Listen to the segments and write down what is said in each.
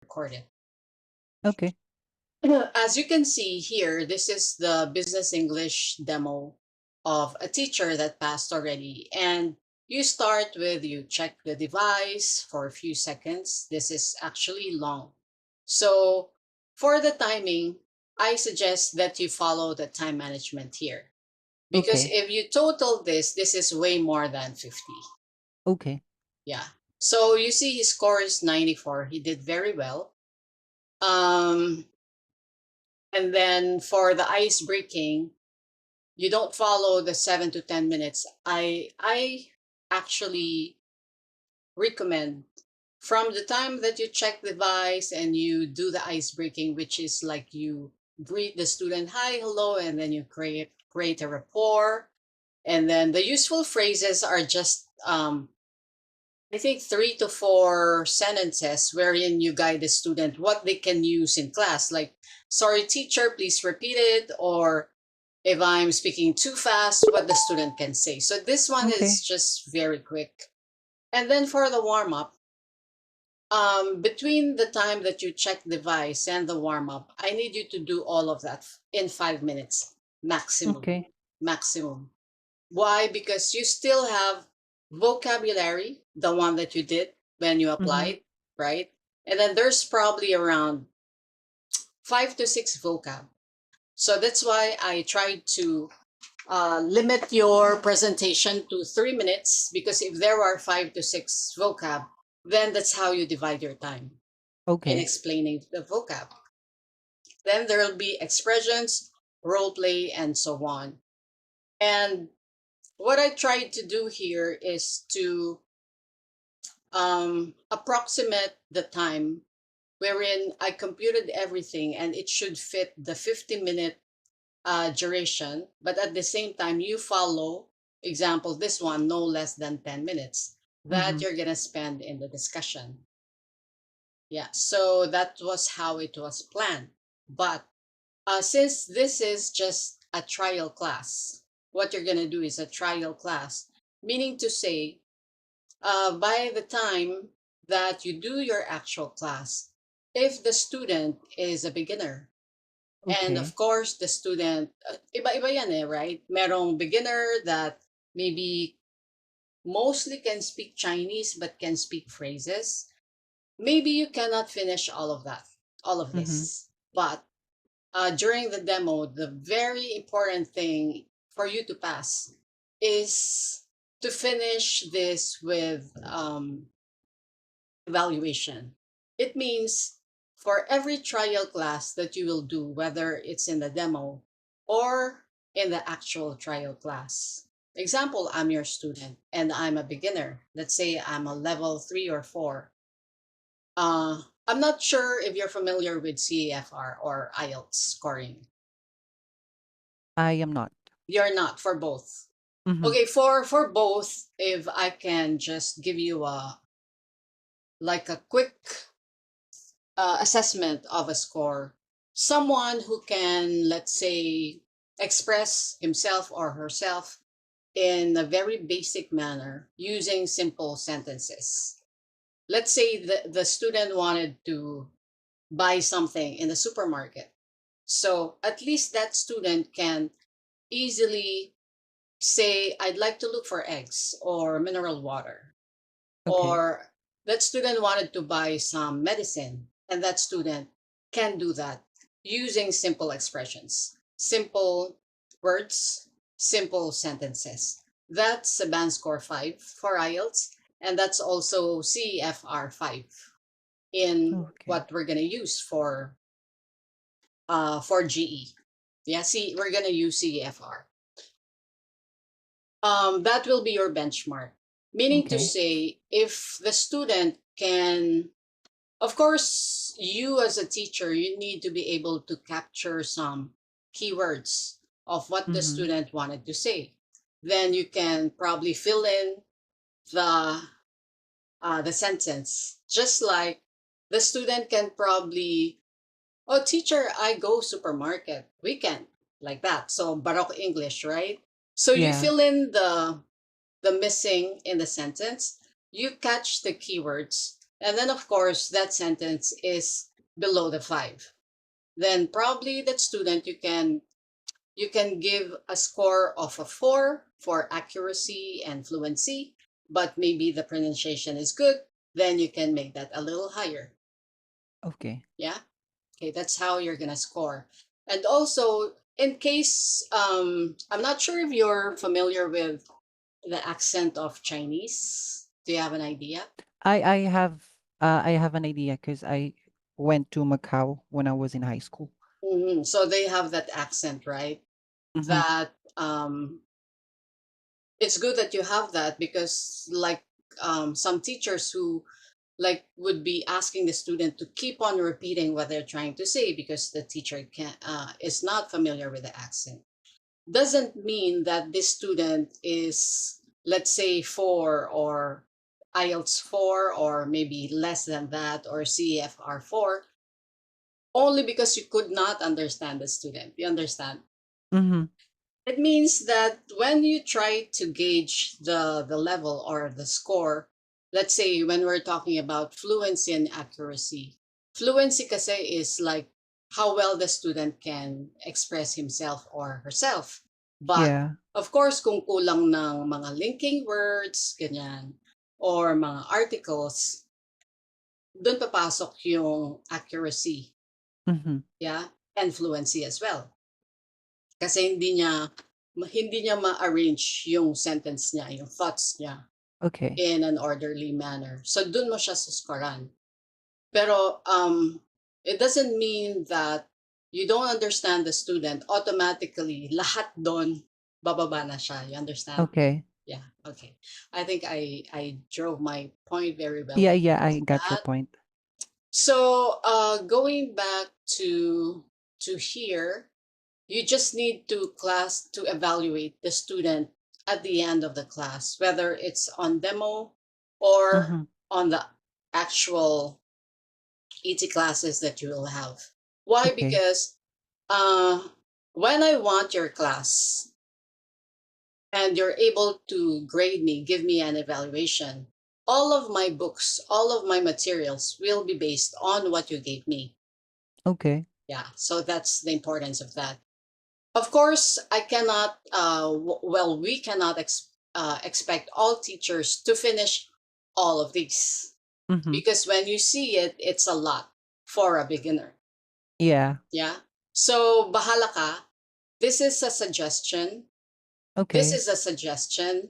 Record it. Okay. As you can see here, this is the business English demo of a teacher that passed already. And you start with you check the device for a few seconds. This is actually long. So for the timing, I suggest that you follow the time management here. Because Okay. if you total this is way more than 50. Okay. Yeah. So you see his score is 94. He did very well. Um, and then for the ice breaking, you don't follow the 7 to 10 minutes. I actually recommend from the time that you check the device and you do the ice breaking, which is like you greet the student, hi, hello, and then you create a rapport. And then the useful phrases are just I think 3 to 4 sentences wherein you guide the student what they can use in class. Like, sorry, teacher, please repeat it. Or if I'm speaking too fast, what the student can say. So this one is Okay. just very quick. And then for the warm up, between the time that you check device and the warm up, I need you to do all of that in 5 minutes maximum. Okay. Maximum. Why? Because you still have vocabulary, the one that you did when you Mm-hmm. applied, right? And then there's probably around 5 to 6 vocab. So that's why I tried to limit your presentation to 3 minutes, because if there are 5 to 6 vocab, then that's how you divide your time in Okay. explaining the vocab. Then there will be expressions, role play, and so on. And what I tried to do here is to approximate the time wherein I computed everything and it should fit the 50-minute duration, but at the same time, you follow, example, this one, no less than 10 minutes that Mm-hmm. you're going to spend in the discussion. Yeah, so that was how it was planned. But since this is just a trial class, what you're going to do is a trial class, meaning to say, by the time that you do your actual class, if the student is a beginner, and of Okay. course the student, iba-iba yan eh, right? Merong beginner that maybe mostly can speak Chinese but can speak phrases. Maybe you cannot finish all of that, all of Mm-hmm. this. But during the demo, the very important thing for you to pass is to finish this with evaluation. It means for every trial class that you will do, whether it's in the demo or in the actual trial class. Example, I'm your student and I'm a beginner. Let's say I'm a level 3 or 4. I'm not sure if you're familiar with CEFR or IELTS scoring. I am not. You're not for both. Mm-hmm. Okay, for both, if I can just give you a like a quick assessment of a score, someone who can, let's say, express himself or herself in a very basic manner using simple sentences. Let's say the student wanted to buy something in the supermarket. So at least that student can easily say, I'd like to look for eggs or mineral water. Okay. Or that student wanted to buy some medicine, and that student can do that using simple expressions, simple words, simple sentences. That's a band score 5 for IELTS, and that's also CEFR 5 in Okay. what we're going to use for GE. Yeah, see, we're going to use CEFR. That will be your benchmark. Meaning to Okay. say, if the student can, of course, you as a teacher, you need to be able to capture some keywords of what the Mm-hmm. student wanted to say. Then you can probably fill in the the sentence, just like the student can probably, oh, teacher, I go supermarket weekend, like that. So Baroque English, right? So you Yeah. fill in the missing in the sentence, you catch the keywords, And then, of course, that sentence is below the 5. Then probably that student you can give a score of a 4 for accuracy and fluency, but maybe the pronunciation is good, then you can make that a little higher. Okay. Yeah. Okay, that's how you're gonna score. And also, in case I'm not sure if you're familiar with the accent of Chinese. Do you have an idea? I have an idea because I went to Macau when I was in high school. So they have that accent, right? Mm-hmm. That it's good that you have that, because like some teachers who like would be asking the student to keep on repeating what they're trying to say because the teacher can is not familiar with the accent, doesn't mean that this student is, let's say, 4 or IELTS 4 or maybe less than that, or CFR 4, only because you could not understand the student. You understand? Mm-hmm. It means that when you try to gauge the level or the score, let's say when we're talking about fluency and accuracy, fluency kasi is like how well the student can express himself or herself. But Yeah. of course, kung kulang ng mga linking words, ganyan, or mga articles, doon papasok yung accuracy, Mm-hmm. yeah, and fluency as well. Kasi hindi niya ma-arrange yung sentence niya, yung thoughts niya Okay. in an orderly manner. So dun mo siya suskoran. Pero it doesn't mean that you don't understand the student, automatically lahat doon bababa na siya. You understand? Okay. Yeah, okay. I think I drove my point very well. Yeah, yeah, I got your That. point. So going back to here, you just need to evaluate the student at the end of the class, whether it's on demo or Mm-hmm. on the actual ET classes that you will have. Why? Okay. Because uh, when I want your class and you're able to grade me, give me an evaluation, all of my books, all of my materials will be based on what you gave me. Okay. Yeah, so that's the importance of that. Of course, I cannot, well, we cannot expect all teachers to finish all of these, Mm-hmm. because when you see it, it's a lot for a beginner. Yeah. Yeah. So, bahala ka. This is a suggestion. This Okay. is a suggestion.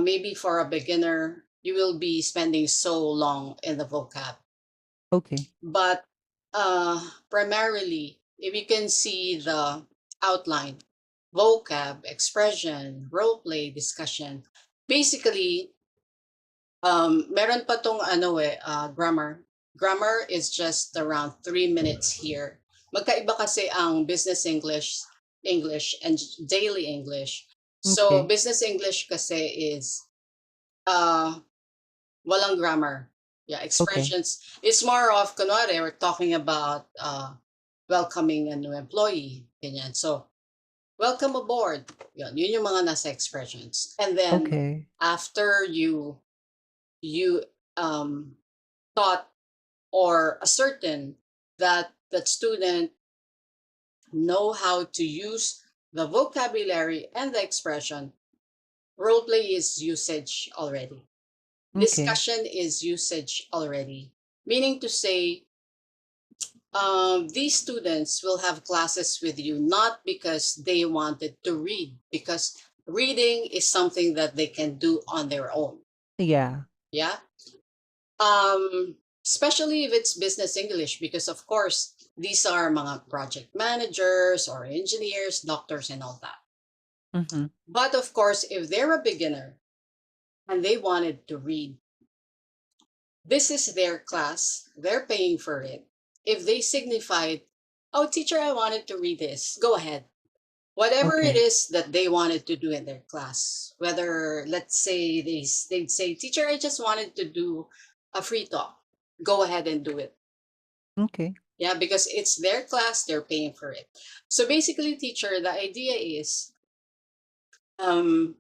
Maybe for a beginner, you will be spending so long in the vocab. Okay. But primarily, if you can see the outline, vocab, expression, role play, discussion, basically, meron pa tong grammar. Grammar is just around 3 minutes here. Magkaiba kasi ang business English, and daily English. So, Okay. business English kasi is uh, walang grammar. Yeah, Okay. expressions. It's more of, kunwari, we're talking about welcoming a new employee. Ganyan. So, welcome aboard. Yun yung mga nasa expressions. And then, Okay. after you taught or ascertain that that student know how to use the vocabulary and the expression, role play is usage already. Okay. Discussion is usage already. Meaning to say, these students will have classes with you not because they wanted to read, because reading is something that they can do on their own. Yeah. Yeah. Especially if it's business English, because of course these are mga project managers or engineers, doctors, and all that. Mm-hmm. But of course, if they're a beginner and they wanted to read, this is their class, they're paying for it. If they signified, oh, teacher, I wanted to read this, go ahead. Whatever it Okay. is that they wanted to do in their class, whether, let's say, they'd say, teacher, I just wanted to do a free talk, go ahead and do it. Okay. Yeah, because it's their class, they're paying for it. So basically, teacher, the idea is um,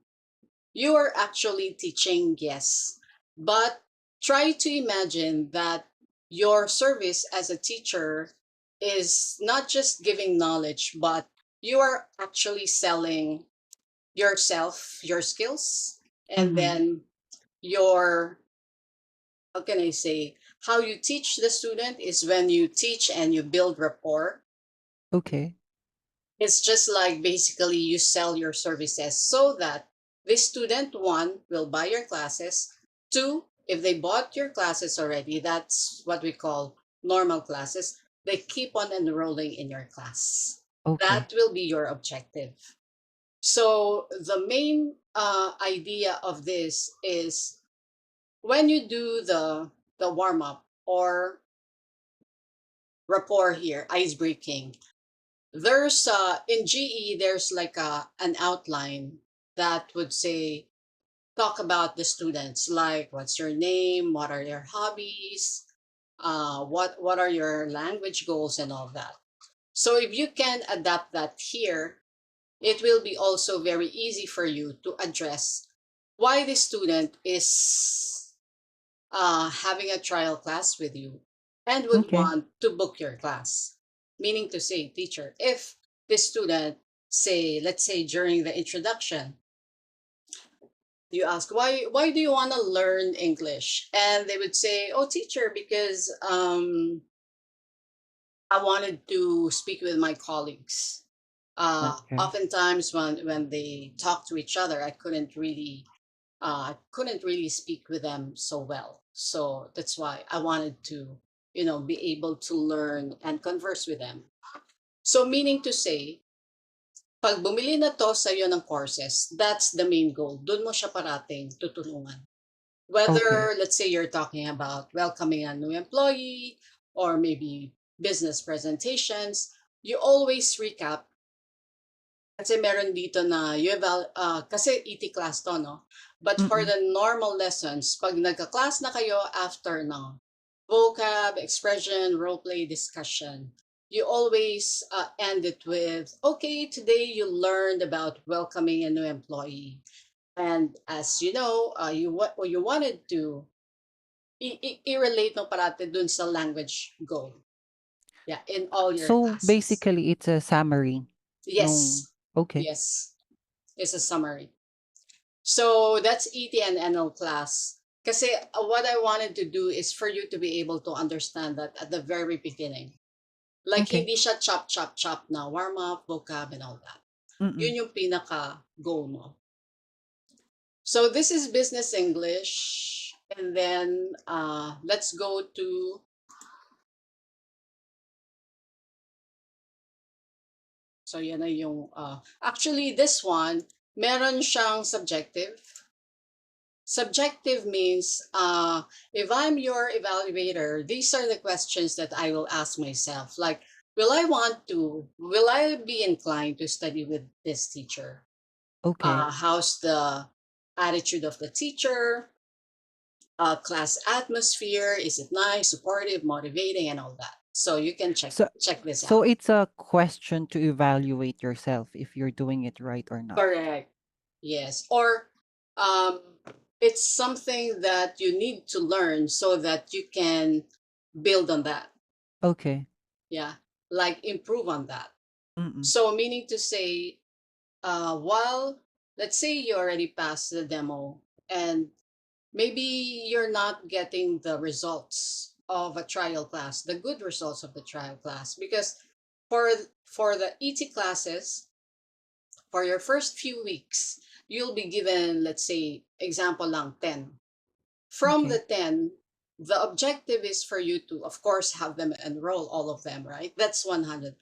you are actually teaching, yes, but try to imagine that your service as a teacher is not just giving knowledge, but you are actually selling yourself, your skills, and Mm-hmm. then your, how can I say, how you teach the student is when you teach and you build rapport. Okay. It's just like basically you sell your services so that the student, one, will buy your classes. Two, if they bought your classes already, that's what we call normal classes, they keep on enrolling in your class. Okay. That will be your objective. So the main idea of this is when you do the warm up or rapport here, ice breaking, there's in GE there's like an outline that would say talk about the students, like what's your name, what are your hobbies, what are your language goals and all that. So if you can adapt that here, it will be also very easy for you to address why the student is having a trial class with you and would Okay. want to book your class. Meaning to say, teacher, if the student, say, let's say during the introduction, you ask, why do you want to learn English? And they would say, oh, teacher, because I wanted to speak with my colleagues. Okay. Oftentimes when they talk to each other, I couldn't really speak with them so well. So that's why I wanted to, be able to learn and converse with them. So meaning to say, pag bumili na to sa iyo ng courses, that's the main goal. Doon mo siya parating tutulungan. Okay. Whether, let's say, you're talking about welcoming a new employee or maybe business presentations, you always recap. Kasi meron dito na kasi ET class to, no? But for Mm-mm. the normal lessons, pag nagka-class na kayo after ng vocab, expression, role play, discussion, you always end it with, okay, today you learned about welcoming a new employee. And as you know, what you wanted to i-relate mo parati dun sa language goal. Yeah, in all your So classes. basically, it's a summary. No. Yes, Okay. yes, it's a summary. So that's ET and NL class. Kasi what I wanted to do is for you to be able to understand that at the very beginning. Like Okay. hindi siya chop, chop, chop na warm up, vocab, and all that. Mm-mm. Yun yung pinaka-goal mo. So this is business English. And then let's go to, so yan na yung, actually this one, meron siyang subjective. Subjective means if I'm your evaluator, these are the questions that I will ask myself. Like, will I be inclined to study with this teacher? Okay. How's the attitude of the teacher? Class atmosphere, is it nice, supportive, motivating, and all that? So you can So check this so out. it's a question to evaluate yourself if you're doing it right or not. Correct. Yes. Or um, it's something that you need to learn so that you can build on that. Okay. Yeah. Like improve on that. Mm-mm. So, meaning to say, while let's say you already passed the demo and maybe you're not getting the results of a trial class, the good results of the trial class, because for for the ET classes, for your first few weeks, you'll be given, let's say, example lang, 10. From the Okay. 10, the objective is for you to, of course, have them enroll all of them, right? That's 100%.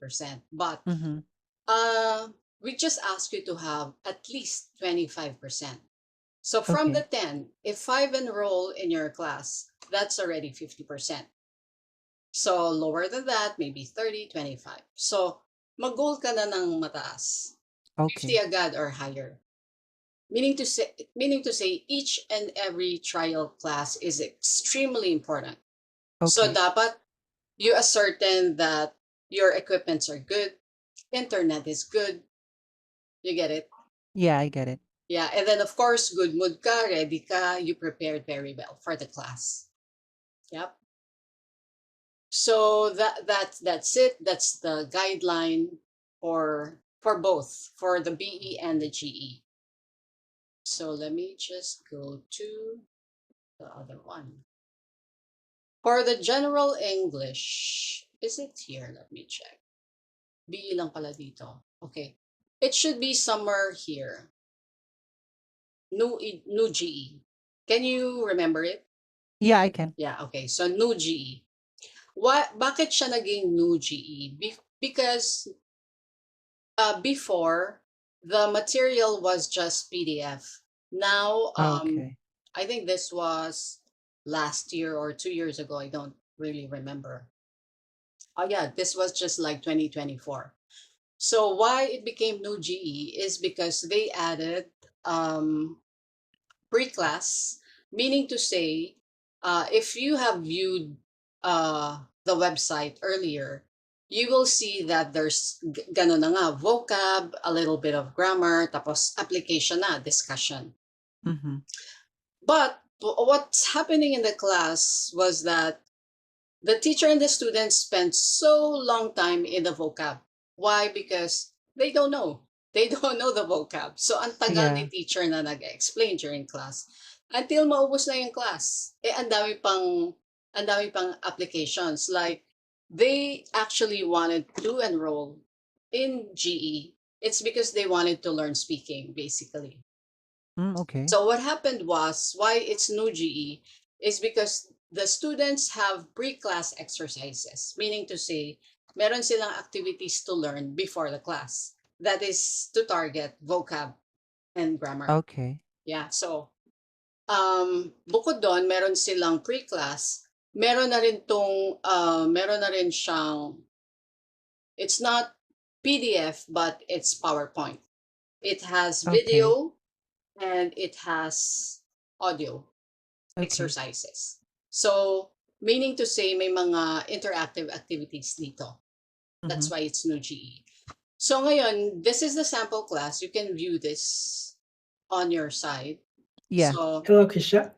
But Mm-hmm. uh, we just ask you to have at least 25%. So from the Okay. 10, if 5 enroll in your class, that's already 50%. So lower than that, maybe 30, 25. So mag-goal ka na ng mataas. 50 Okay. agad or higher. Meaning to say each and every trial class is extremely important. So Okay. dapat you ascertain that your equipments are good, internet is good, you get it? Yeah, I get it. Yeah, and then of course good mood ka, ready ka, you prepared very well for the class. Yep. So that's it. That's the guideline for both for the BE and the GE. So let me just go to the other one. For the general English, is it here? Let me check. BE lang pala dito. Okay. It should be somewhere here. New GE. Can you remember it? Yeah, I can. Yeah, okay. So new GE. Bakit siya naging new GE? Because before the material was just PDF. Now, Okay. I think this was last year or 2 years ago. I don't really remember. Oh yeah, this was just like 2024. So why it became new GE is because they added um, pre-class, meaning to say, if you have viewed the website earlier, you will see that there's gano'n na nga, vocab, a little bit of grammar, tapos application na, discussion. Mm-hmm. But what's happening in the class was that the teacher and the students spent so long time in the vocab. Why? Because they don't know. They don't know the vocab. So ang tagal ni Yeah. teacher na nag-explain during class until maubos na yung class. Ang dami pang applications. Like they actually wanted to enroll in GE. It's because they wanted to learn speaking basically. Okay. So what happened was why it's new GE is because the students have pre-class exercises, meaning to say, meron silang activities to learn before the class. That is to target vocab and grammar. Okay. Yeah, so bukod doon, meron silang pre-class, meron na rin siyang, it's not PDF, but it's PowerPoint. It has Okay. video and it has audio Okay. exercises. So, meaning to say, may mga interactive activities dito. Mm-hmm. That's why it's new GE. So ngayon, this is the sample class. You can view this on your side. Yeah. So, Hello, Kisha.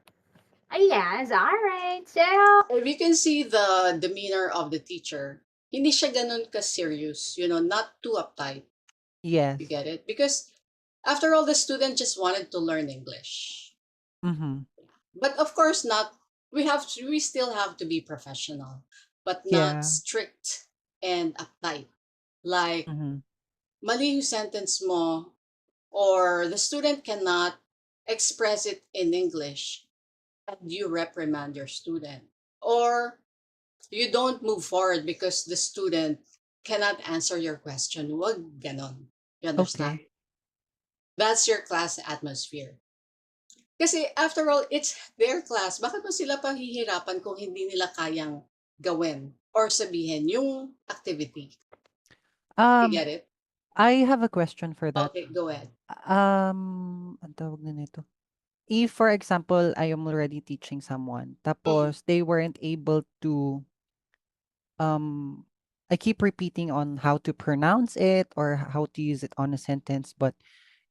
Yes, all right. So, if you can see the demeanor of the teacher, hindi siya ganun ka-serious, not too uptight. Yes. You get it? Because after all, the student just wanted to learn English. Mm-hmm. But of course not, we still have to be professional, but not Yeah. strict and uptight. Like, Mm-hmm. mali yung sentence mo, or the student cannot express it in English, and you reprimand your student. Or you don't move forward because the student cannot answer your question. Wag ganon. You understand? Okay. That's your class atmosphere. Kasi after all, it's their class. Bakit mo sila pahihirapan kung hindi nila kayang gawin or sabihin yung activity? You get it? I have a question for that. Okay, go ahead. Ang tawag na nito. If, for example, I am already teaching someone, tapos they weren't able to, I keep repeating on how to pronounce it or how to use it on a sentence, but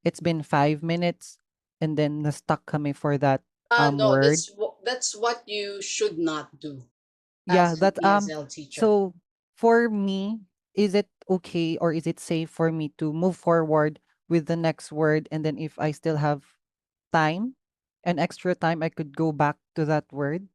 it's been 5 minutes and then na-stuck kami for that No, word. that's what you should not do Yeah, as an that ESL teacher. so for me, is it okay or is it safe for me to move forward with the next word, and then if I still have time and extra time, I could go back to that word?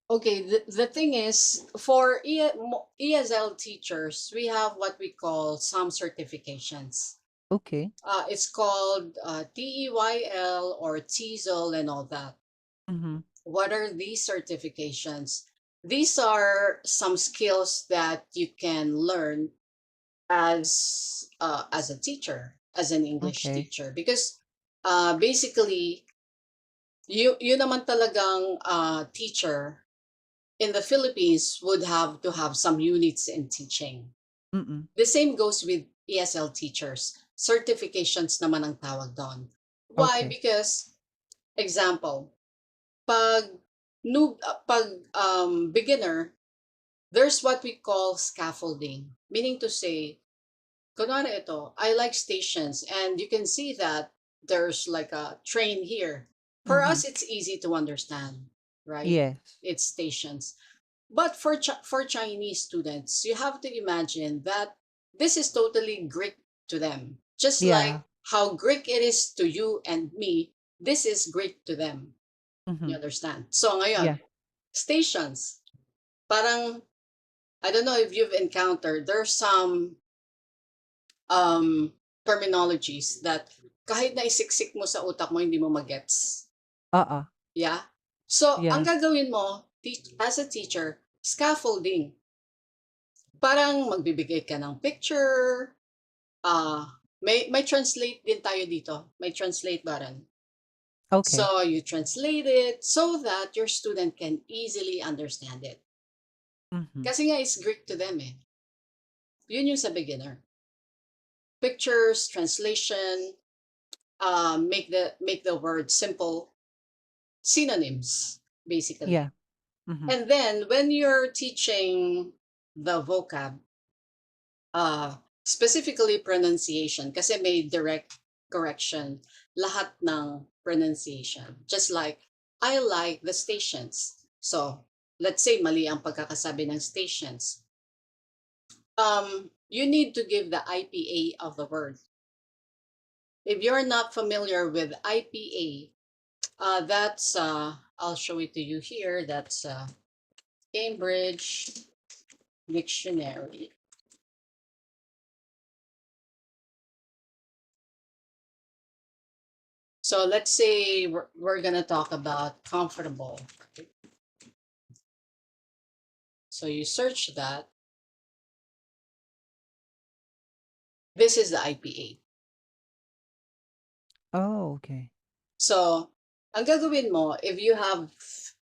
Okay, the thing is, for ESL teachers, we have what we call some certifications. Okay. It's called TEYL or TESOL and all that. Mm-hmm. What are these certifications? These are some skills that you can learn as a teacher, as an English Okay. teacher, because basically, you naman talagang teacher in the Philippines would have to have some units in teaching. Mm-mm. The same goes with ESL teachers. Certifications naman ang tawag doon. Why? Okay. Because, example, pag beginner, there's what we call scaffolding. Meaning to say, kunwari ito, I like stations, and you can see that there's like a train here. For Mm-hmm. us, it's easy to understand. right? Yes. It's stations. But for Chinese students, you have to imagine that this is totally Greek to them. Just like Yeah. how Greek it is to you and me, this is Greek to them. Mm-hmm. You understand? So Yeah. ngayon, stations. Parang, I don't know if you've encountered, there's some um, terminologies that kahit na isiksik mo sa utak mo, hindi mo magets. Uh-uh. Yeah? So, ang Yes. gagawin mo, as a teacher, scaffolding. Parang magbibigay ka ng picture, may translate din tayo dito. May translate button. Okay. So, you translate it so that your student can easily understand it. Mm-hmm. Kasi nga, it's Greek to them eh. Yun yung sa beginner. Pictures, translation, make the word simple, synonyms, basically. Yeah. Mm-hmm. And then, when you're teaching the vocab, specifically pronunciation, kasi may direct correction, lahat ng pronunciation. Just like, I like the stations. So, let's say mali ang pagkakasabi ng stations. You need to give the IPA of the word. If you're not familiar with IPA, that's, I'll show it to you here. That's Cambridge Dictionary. So let's say we're going to talk about comfortable. So you search that. This is the IPA. Oh, okay. So, ang gagawin mo, if you have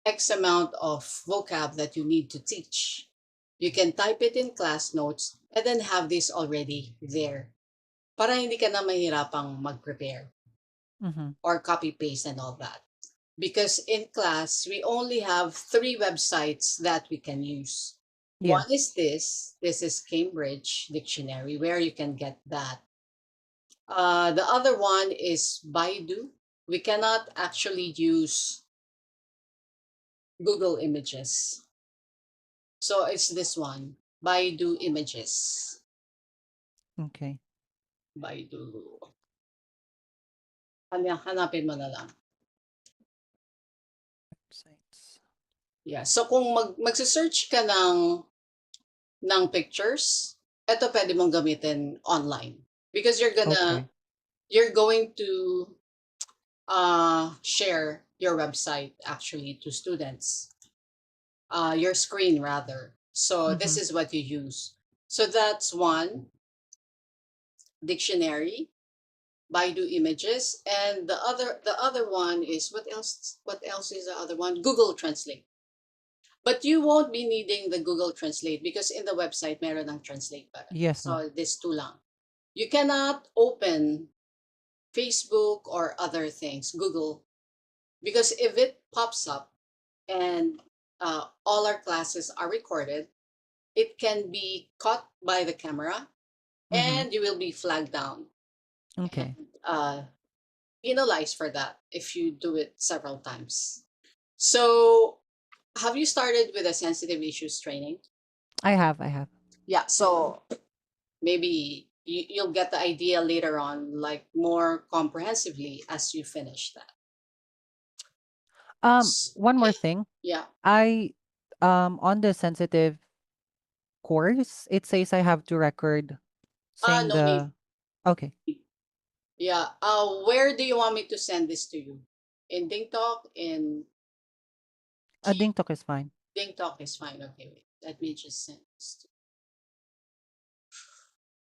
X amount of vocab that you need to teach, you can type it in class notes and then have this already there. Para hindi ka na mahirapang mag-prepare Mm-hmm. or copy-paste and all that. Because in class, we only have 3 websites that we can use. Yeah. One is this. This is Cambridge Dictionary, where you can get that. The other one is Baidu. We cannot actually use Google Images. So it's this one, Baidu Images. Okay. Baidu. Hanapin mo na lang. Websites. Yeah. So kung magse-search ka ng pictures, ito pwede mong gamitin online. Because you're Okay. going to share your website actually to students. Your screen rather. So this Mm-hmm. is what you use. So that's one, dictionary, Baidu Images, and the other one is what else? What else is the other one? Google Translate. But you won't be needing the Google Translate because in the website meron ng translate button. Yes, So this two lang. You cannot open Facebook or other things, Google, because if it pops up and all our classes are recorded, it can be caught by the camera Mm-hmm. and you will be flagged down Okay. and penalized for that if you do it several times. So, have you started with a sensitive issues training? I have. Yeah, so maybe you'll get the idea later on, like more comprehensively as you finish that. One more thing. Yeah. I on the sensitive course, it says I have to record saying No need. Okay. Yeah. Where do you want me to send this to you? In DingTalk? In DingTalk is fine. DingTalk is fine. Okay, wait. Let me just send this to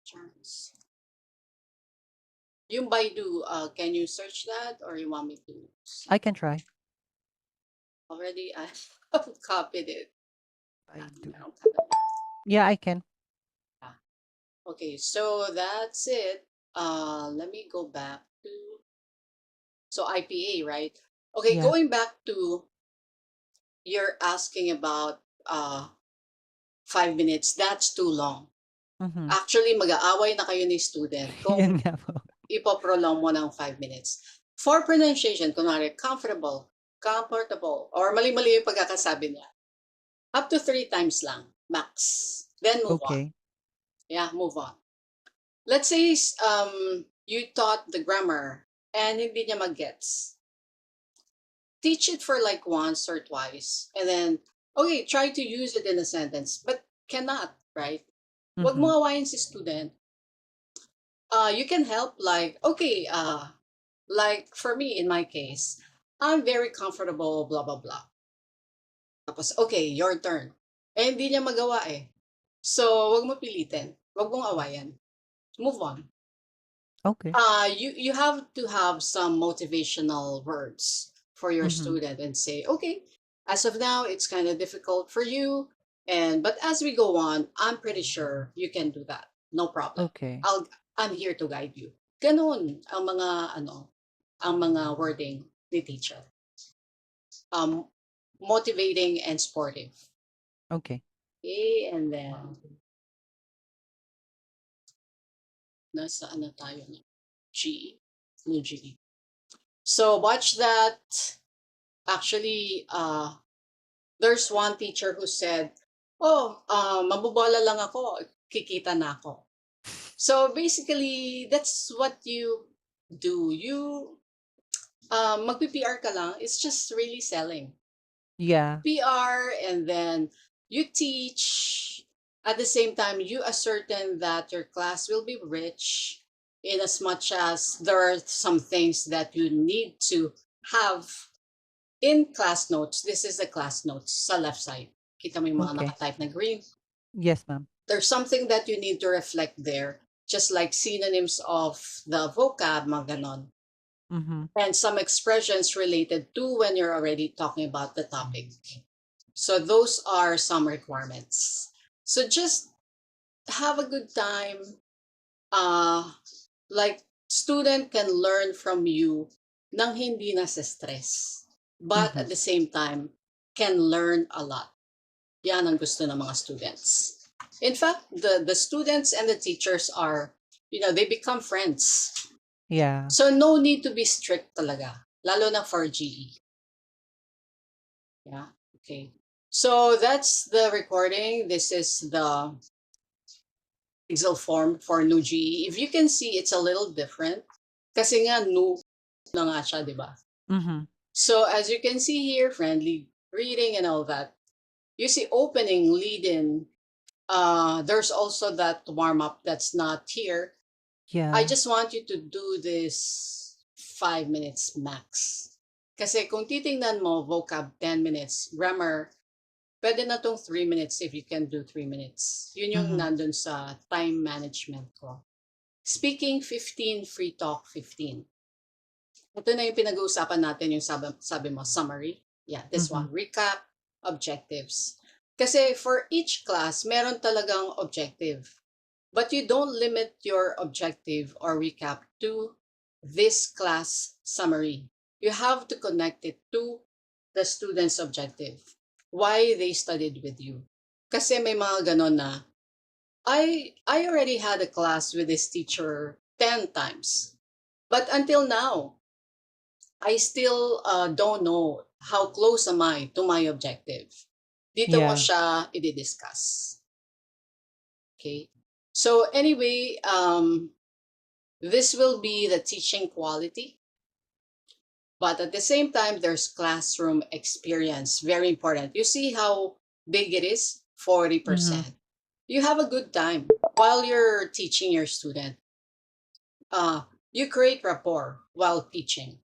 Charles. Yung Baidu, can you search that or you want me to? I can try. Already, I copied it. Baidu. Meron ka na. Yeah, I can. Okay, so that's it. Let me go back to, so IPA, right? Okay, Yeah. going back to, you're asking about 5 minutes. That's too long. Mm-hmm. Actually, mag-aaway na kayo ni student kung Yun nga po. ipoprolong mo ng 5 minutes. For pronunciation, kunwari, comfortable, Comfortable. Or mali-mali yung pagkakasabi niya. Up to 3 times lang, max. Then move on. Okay. Yeah, move on. Let's say you taught the grammar and hindi niya mag-gets. Teach it for like once or twice. And then, okay, try to use it in a sentence. But cannot, right? Wag mo Mhm. awayin si student. You can help like, okay, like for me, in my case, I'm very comfortable, blah, blah, blah. Tapos, okay, your turn. Eh, hindi niya magawa eh. So, wag mo pilitin. Wag mong awayan. Move on. Okay. You have to have some motivational words for your Mhm. student and say, okay, as of now, it's kind of difficult for you. But as we go on, I'm pretty sure you can do that. No problem. Okay. I'm here to guide you. Ganun ang mga wording ni teacher. Motivating and sportive. Okay. Okay, and then nasa ano tayo na? G. No G. So watch that. Actually, there's one teacher who said, "Oh, mabubola lang ako, kikita na ako." So basically, that's what you do. You magpi-PR ka lang. It's just really selling. Yeah. PR, and then you teach. At the same time, you ascertain that your class will be rich in as much as there are some things that you need to have in class notes. This is the class notes sa left side. Kita mo yung mga Okay. nakatype na green. Yes, ma'am. There's something that you need to reflect there, just like synonyms of the vocab, mga ganon. Mhm. And some expressions related to when you're already talking about the topic. So those are some requirements. So just have a good time. Like student can learn from you nang hindi na sa stress. But at Mhm. the same time, can learn a lot. Yan ang gusto ng mga students. In fact, the students and the teachers are, they become friends. Yeah. So no need to be strict talaga, lalo na for GE. Yeah, okay. So that's the recording. This is the Excel form for new GE. If you can see, it's a little different. Kasi nga, new na nga siya, di ba? Mhm. So as you can see here, friendly reading and all that. You see opening, lead in. There's also that warm up that's not here. I Yeah. just want you to do this 5 minutes max. Kasi kung titingnan mo, vocab 10 minutes, grammar, pwede na tong 3 minutes if you can do 3 minutes. Yun yung Mhm. nandun sa time management ko. Speaking 15, free talk 15. Ito na yung pinag-uusapan natin, yung sabi mo, summary. Yeah, this one. Mhm. Recap, objectives. Kasi for each class, meron talagang objective. But you don't limit your objective or recap to this class summary. You have to connect it to the student's objective. Why they studied with you. Kasi may mga ganon na, I already had a class with this teacher 10 times. But until now, I still don't know how close am I to my objective. Dito mo Yeah. siya i-discuss. Okay? So anyway, this will be the teaching quality. But at the same time, there's classroom experience. Very important. You see how big it is? 40%. Mhm. You have a good time while you're teaching your student. You create rapport while teaching.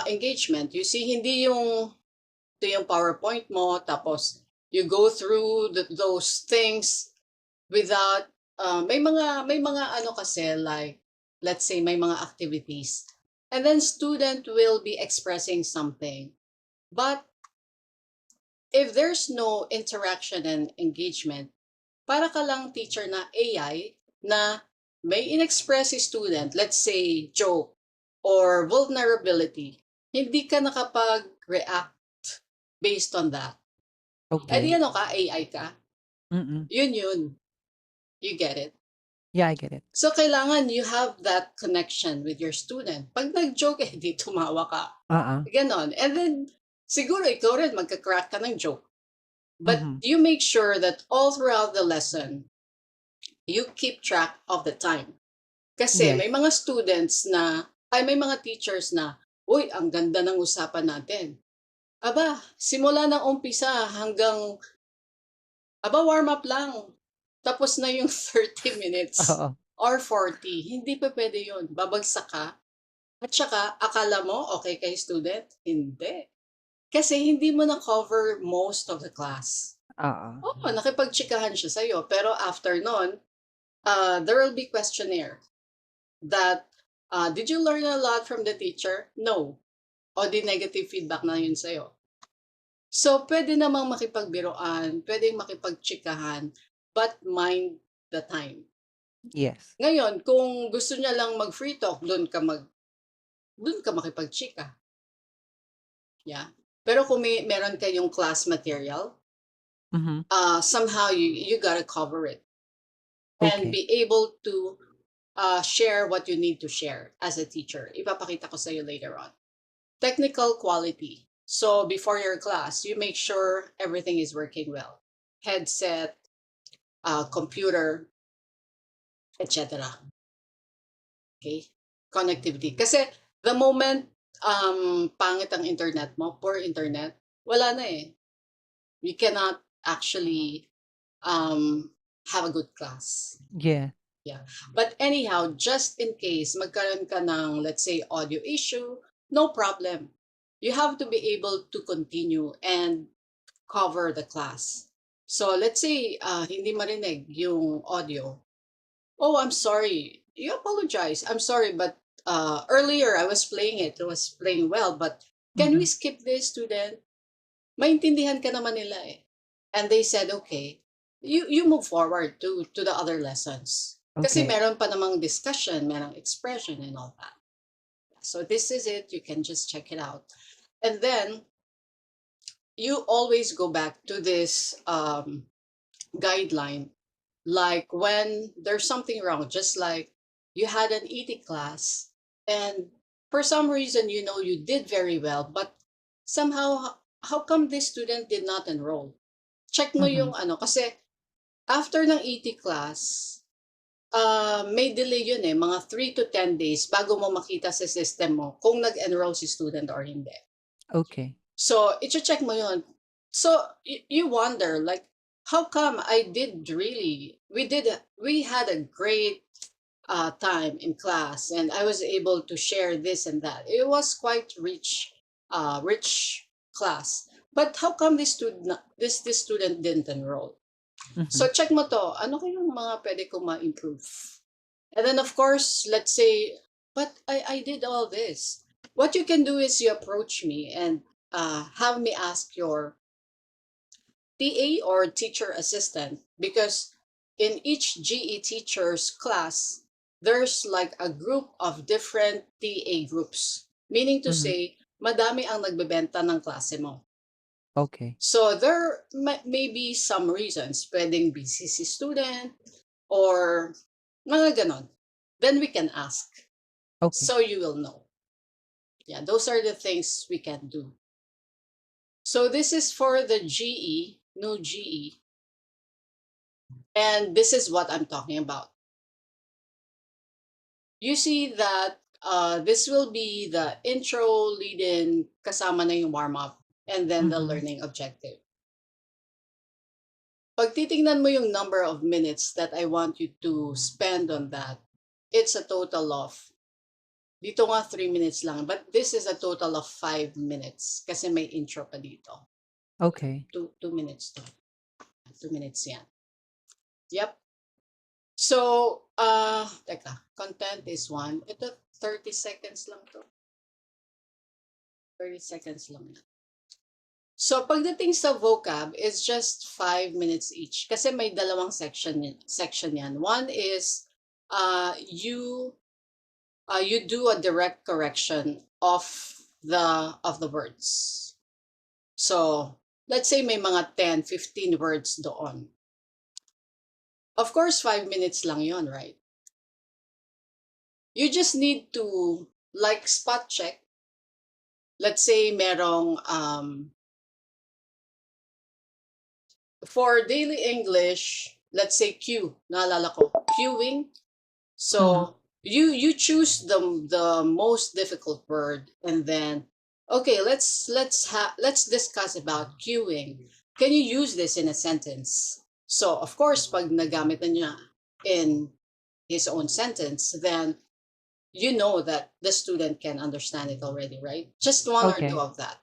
Engagement. You see, hindi ito yung PowerPoint mo, tapos you go through those things without, may mga ano kasi, like, let's say may mga activities. And then student will be expressing something. But if there's no interaction and engagement, para ka lang teacher na AI na may inexpress si student, let's say joke or vulnerability, hindi ka nakapag-react based on that. Eh di Okay. ano ka, AI ka? Mm. Yun. You get it? Yeah, I get it. So, kailangan you have that connection with your student. Pag nag-joke, di tumawa ka. Uh-uh. Ganon. And then, siguro ikaw rin magka-crack ka ng joke. But Mm-hmm. you make sure that all throughout the lesson, you keep track of the time. Kasi Yes. may mga students na, may mga teachers na, uy, ang ganda ng usapan natin. Aba, simula ng umpisa hanggang, warm up lang. Tapos na yung 30 minutes Oo. or 40. Hindi pa pwede yun. Babagsak ka. At saka, akala mo okay kay student? Hindi. Kasi hindi mo na-cover most of the class. Oo. Oo, nakipagtsikahan siya sa'yo. Pero after nun, there will be questionnaire that, did you learn a lot from the teacher? No. O di negative feedback na yun sa'yo. So, pwede namang makipagbiroan, pwedeng makipagtsikahan, but mind the time. Yes. Ngayon, kung gusto niya lang mag-free talk, doon ka makipagtsika. Yeah. Pero kung meron kayong class material, Mm-hmm. somehow you gotta cover it and Okay. be able to share what you need to share as a teacher. Ipapakita ko sa iyo later on. Technical quality. So before your class, you make sure everything is working well. Headset, computer, etc. Okay? Connectivity. Kasi the moment pangit ang internet mo, poor internet, wala na eh. You cannot actually have a good class. Yeah. But anyhow, just in case magkaroon ka ng, let's say, audio issue, no problem. You have to be able to continue and cover the class. So let's say hindi marinig yung audio. Oh, I'm sorry. You apologize. I'm sorry, but earlier I was playing it. It was playing well, but can we Mm-hmm. skip this, student? Maintindihan ka naman nila eh. And they said, okay, you move forward to the other lessons. Kasi Okay. meron pa namang discussion, merong expression and all that. So this is it. You can just check it out. And then, you always go back to this guideline. Like when there's something wrong, just like you had an ET class and for some reason, you did very well, but somehow, how come this student did not enroll? Check mo Mm-hmm. yung kasi after ng ET class, may delay yun eh, mga 3 to 10 days bago mo makita sa system mo kung nag-enroll si student or hindi. Okay. So, i-check mo yun. So, you wonder, like, how come we had a great time in class and I was able to share this and that. It was quite rich class. But how come this student didn't enroll? Mm-hmm. So check mo to, ano kayong mga pwede kong ma-improve? And then of course, let's say, but I did all this. What you can do is you approach me and have me ask your TA or teacher assistant because in each GE teacher's class, there's like a group of different TA groups. Meaning to Mm-hmm. say, madami ang nagbebenta ng klase mo. Okay. So there may be some reasons. Pwedeng busy si student or mga ganon. Then we can ask. Okay. So you will know. Yeah, those are the things we can do. So this is for the GE, no GE. And this is what I'm talking about. You see that this will be the intro, lead-in, kasama na yung warm-up, and then the Mm-hmm. learning objective. Pag titingnan mo yung number of minutes that I want you to spend on that, it's a total of, dito nga 3 minutes lang, but this is a total of 5 minutes kasi may intro pa dito. Okay. 2 minutes to. 2 minutes yan. Yep. So, teka, content is 1. Ito, 30 seconds lang to. 30 seconds lang yan. So, pagdating sa vocab, it's just 5 minutes each. Kasi may dalawang section yan. One is, you do a direct correction of the words. So, let's say may mga 10, 15 words doon. Of course, 5 minutes lang yon, right? You just need to like spot check. Let's say merong for daily English, let's say Q, naalala ko, queuing. Mhm. So you choose the most difficult word and then okay, let's discuss about queuing. Can you use this in a sentence? So of course, pag nagamit na niya in his own sentence, then you know that the student can understand it already, right? Just one or two Okay. of that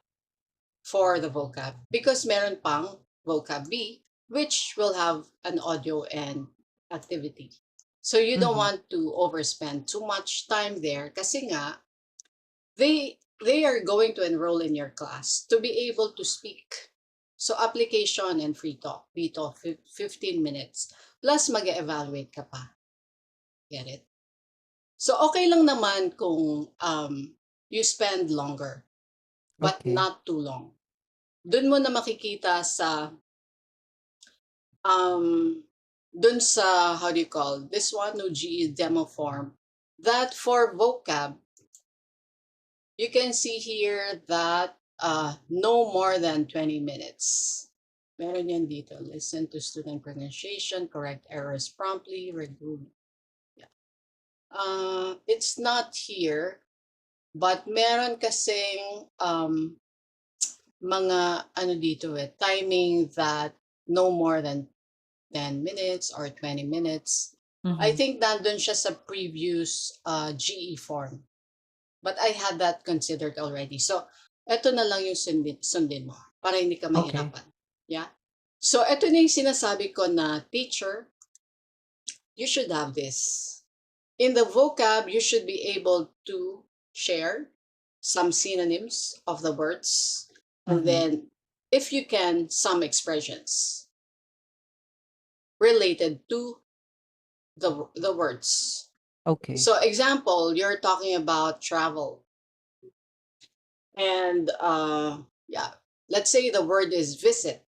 for the vocab because meron pang vocab B which will have an audio and activity. So you don't Mhm. want to overspend too much time there kasi nga they are going to enroll in your class to be able to speak. So application and free talk dito 15 minutes plus mag-evaluate ka pa. Get it? So okay lang naman kung you spend longer but Okay. not too long. Doon mo na makikita sa um dun sa how do you call this one no GE demo form that for vocab you can see here that no more than 20 minutes. Meron yan dito. Listen to student pronunciation, correct errors promptly, review. Yeah. It's not here, but meron kasing mga ano dito timing that no more than 10 minutes or 20 minutes. I Mhm. think nandun siya sa previous GE form. But I had that considered already. So, eto na lang yung sundin mo para hindi ka Okay. mahirapan. Yeah? So, eto na yung sinasabi ko na teacher, you should have this. In the vocab, you should be able to share some synonyms of the words and Mhm. then, if you can, some expressions related to the words. Okay. So example, you're talking about travel and yeah, let's say the word is visit.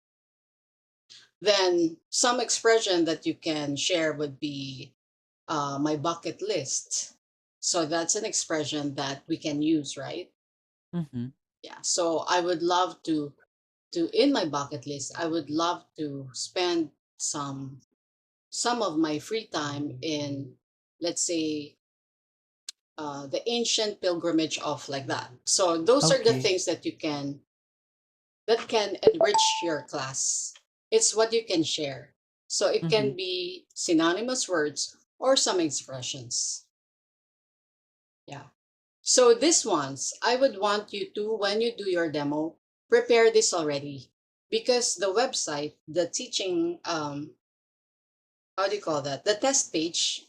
Then some expression that you can share would be my bucket list. So that's an expression that we can use, right? Mhm. Yeah. So I would love to in my bucket list, I would love to spend some of my free time in, let's say, the ancient pilgrimage of like that. So those are the Okay. things that can enrich your class. It's what you can share. So it can Mhm. be synonymous words or some expressions. Yeah. So these ones, I would want you to, when you do your demo, prepare this already because the website, the teaching, how do you call that? The test page,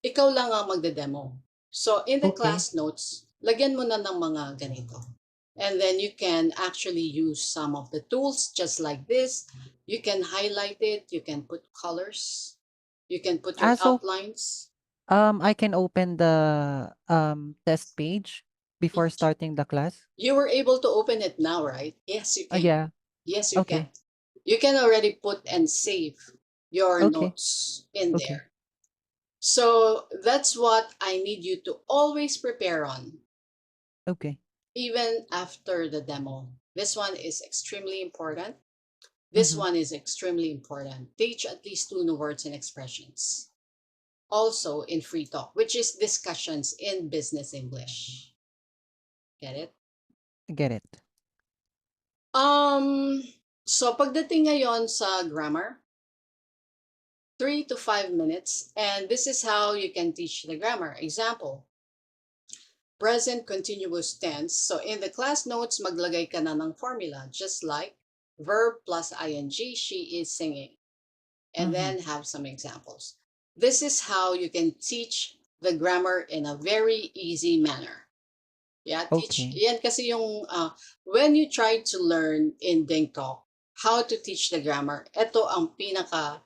ikaw lang ang magde-demo. So in the Okay. class notes, lagyan mo na ng mga ganito. And then you can actually use some of the tools just like this. You can highlight it, you can put colors, you can put your So outlines. I can open the test page before starting the class. You were able to open it now, right? Yes, you can. Yeah. Yes, you can. Okay. You can already put and save your Okay. notes in Okay. there. So that's what I need you to always prepare on, Okay. even after the demo. This one is extremely important. This Mhm. one is extremely important. Teach at least 2 new words and expressions. Also in free talk, which is discussions in business English. Get it? Get it. Um, so pagdating ngayon sa grammar, 3 to 5 minutes, and this is how you can teach the grammar. Example, present continuous tense. So in the class notes, maglagay ka na ng formula, just like verb plus ing, she is singing. And Mhm. then have some examples. This is how you can teach the grammar in a very easy manner. Yeah, teach. Okay. Yan kasi yung when you try to learn in DingTalk how to teach the grammar, ito ang pinaka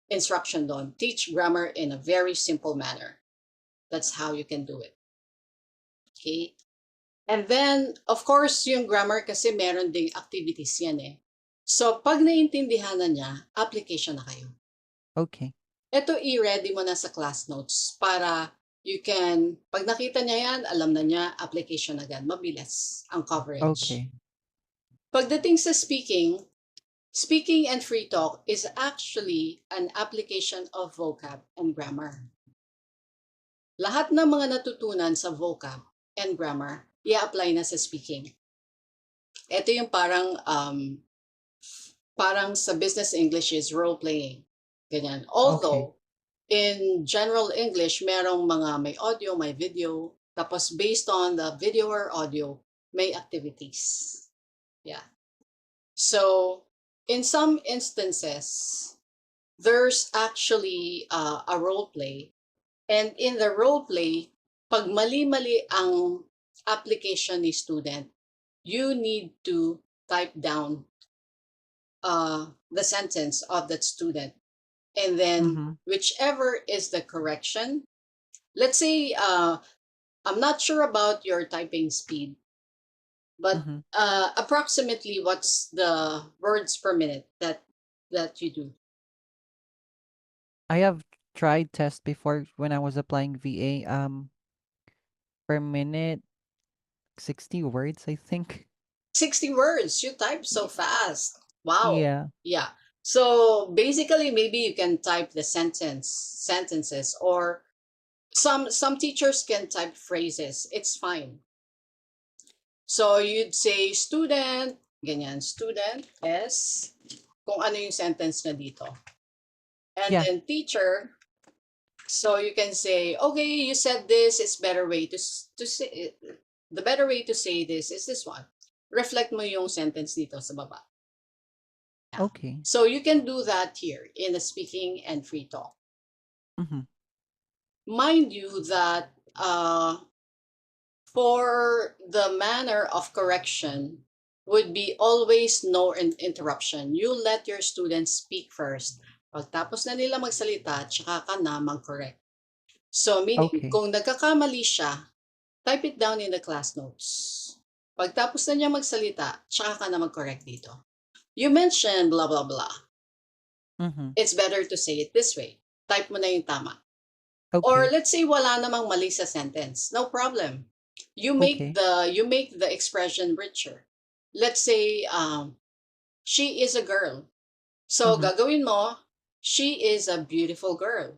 instruction doon. Teach grammar in a very simple manner. That's how you can do it. Okay? And then, of course, yung grammar kasi meron ding activities yan eh. So, pag naiintindihan na niya, application na kayo. Okay. Ito i-ready mo na sa class notes para you can, pag nakita niya yan, alam na niya, application agad. Mabilis ang coverage. Okay. Pagdating sa speaking, speaking and free talk is actually an application of vocab and grammar. Lahat ng mga natutunan sa vocab and grammar, i-apply na sa speaking. Ito yung parang sa business English is role-playing. Ganyan. Although, in general English, merong mga may audio, may video. Tapos based on the video or audio, may activities. Yeah. So, in some instances, there's actually a role play. And in the role play, pag mali-mali ang application ni student, you need to type down the sentence of that student. And then whichever is the correction, let's say, I'm not sure about your typing speed, but approximately what's the words per minute that you do? I have tried test before when I was applying VA. Per minute, 60 words, I think. 60 words. You type so fast. Wow. Yeah. Yeah. So basically, maybe you can type the sentences, or some teachers can type phrases. It's fine. So you'd say student, ganyan, student is kung ano yung sentence na dito. And Yeah. then teacher, so you can say, okay, you said this, it's better way to say, the better way to say this is this one. Reflect mo yung sentence dito sa baba. Yeah. Okay. So you can do that here in the speaking and free talk. Mind you that for the manner of correction would be always no interruption. You let your students speak first. Pagtapos na nila magsalita, tsaka ka na mag-correct. So meaning, kung nagkakamali siya, type it down in the class notes. Pagtapos na niya magsalita, tsaka ka na mag-correct dito. You mentioned blah, blah, blah. It's better to say it this way. Type mo na yung tama. Or let's say wala namang mali sa sentence. No problem. You make the expression richer. Let's say she is a girl. So gagawin mo, she is a beautiful girl.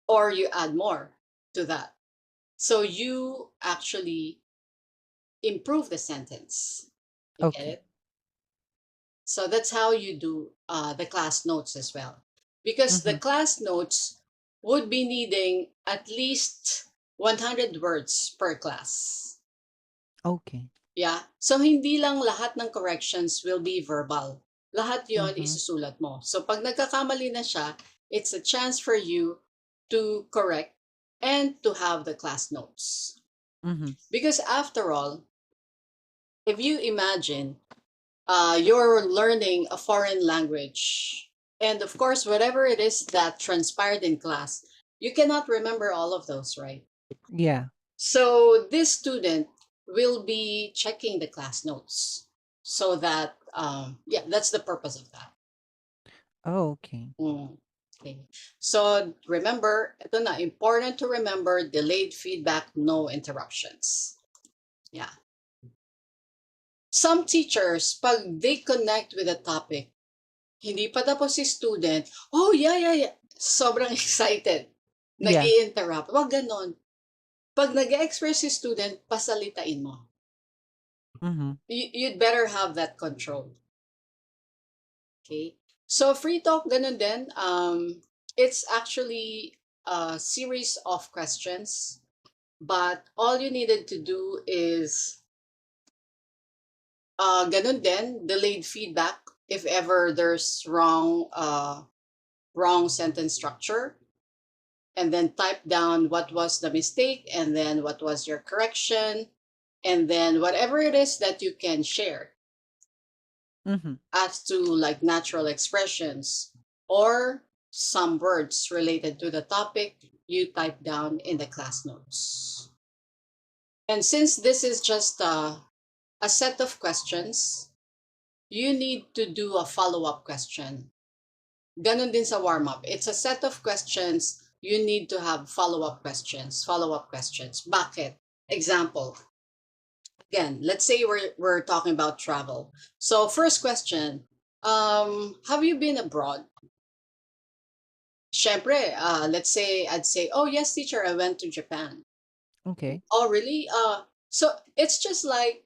Or you add more to that. So you actually improve the sentence. You get it? So that's how you do the class notes as well. Because the class notes would be needing at least 100 words per class. Okay. Yeah. So hindi lang lahat ng corrections will be verbal. Lahat yon isusulat mo. So pag nagkakamali na siya, it's a chance for you to correct and to have the class notes. Because after all, if you imagine you're learning a foreign language, and of course, whatever it is that transpired in class, you cannot remember all of those, right? Yeah. So this student will be checking the class notes so that, that's the purpose of that. Okay. Okay. So remember, ito na, important to remember, delayed feedback, no interruptions. Yeah. Some teachers, pag they connect with a topic, hindi pa tapos si student, oh yeah, sobrang excited. Nag-i-interrupt. Wag ganon. Pag nag-express si student, pasalitain mo. You'd better have that control. Okay? So free talk, ganun din. It's actually a series of questions, but all you needed to do is ganun din, delayed feedback if ever there's wrong sentence structure, and then type down what was the mistake, and then what was your correction, and then whatever it is that you can share as to like natural expressions or some words related to the topic, you type down in the class notes. And since this is just a set of questions, you need to do a follow-up question. Ganun din sa warm-up. It's a set of questions you need to have follow-up questions. Bakit? Example. Again, let's say we're talking about travel. So first question, have you been abroad? Syempre, let's say I'd say, oh yes, teacher, I went to Japan. Okay. Oh really? So it's just like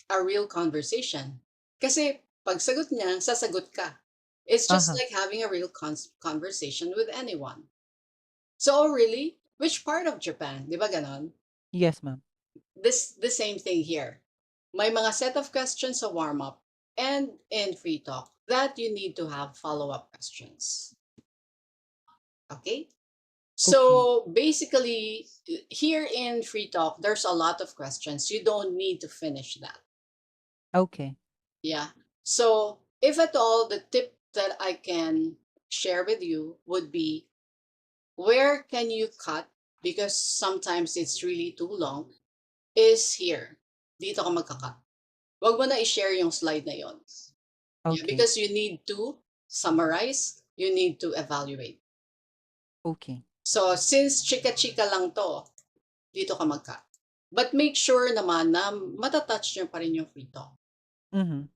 a real conversation. Kasi pag sagot niya, sasagot ka. It's just Uh-huh. like having a real conversation with anyone. So, oh, really? Which part of Japan? Di ba ganon? Yes, ma'am. The same thing here. May mga set of questions sa warm-up and in free talk that you need to have follow-up questions. Okay? Okay. So basically, here in free talk, there's a lot of questions. You don't need to finish that. Okay. Yeah. So if at all, the tip that I can share with you would be, where can you cut? Because sometimes it's really too long, is here. Dito ka magka-cut. Wag mo na i-share yung slide na yon. Yeah, Okay. because you need to summarize, you need to evaluate. Okay. So since chika-chika lang to, dito ka mag-cut. But make sure naman na matatouch nyo pa rin yung free talk. Mm-hmm.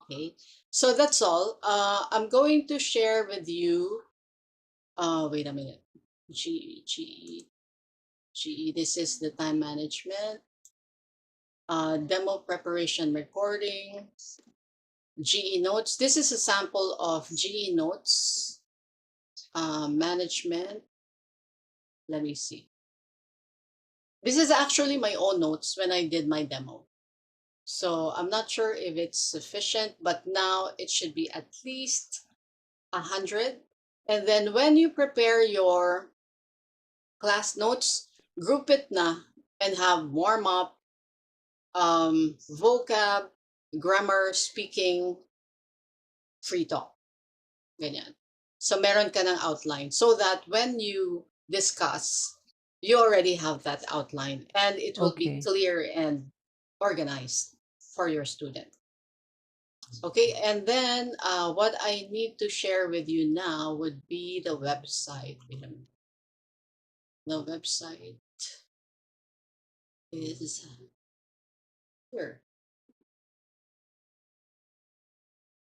Okay? So that's all. I'm going to share with you, wait a minute. GE. This is the time management. Demo preparation recording. GE Notes. This is a sample of GE Notes. Management. Let me see. This is actually my own notes when I did my demo. So I'm not sure if it's sufficient, but now it should be at least 100. And then when you prepare your class notes, group it na and have warm up, vocab, grammar, speaking, free talk. Ganyan. So meron ka ng outline so that when you discuss, you already have that outline and it will be Okay. clear and organized for your student. Okay, and then what I need to share with you now would be the website. Wait a minute. The website is here.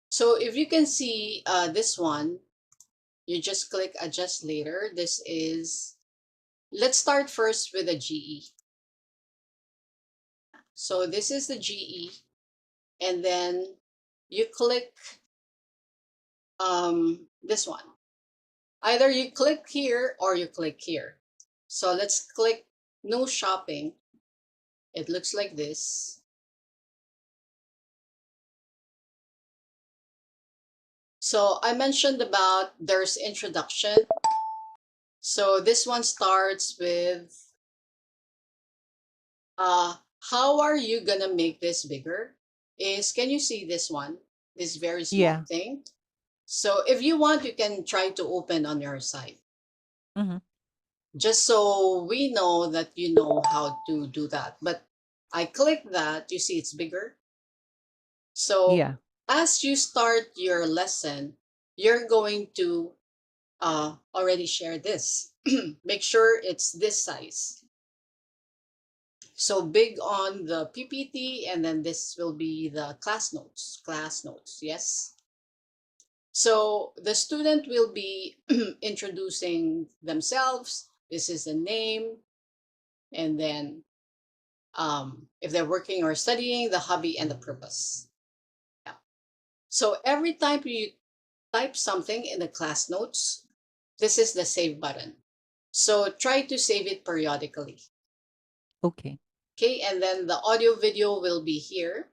So if you can see this one, you just click adjust later. This is, let's start first with the GE. So this is the GE, and then you click this one. Either you click here or you click here. So let's click no shopping. It looks like this. So I mentioned about there's introduction. So this one starts with how are you gonna make this bigger? Can you see this one? This very small Yeah. thing. So if you want, you can try to open on your side. Mm-hmm. Just so we know that you know how to do that. But I click that, you see it's bigger. So Yeah. as you start your lesson, you're going to already share this. Make sure it's this size. So big on the PPT, and then this will be the class notes, yes? So the student will be introducing themselves. This is the name, and then if they're working or studying, the hobby and the purpose. Yeah. So every time you type something in the class notes, this is the save button. So try to save it periodically. Okay. Okay, and then the audio video will be here.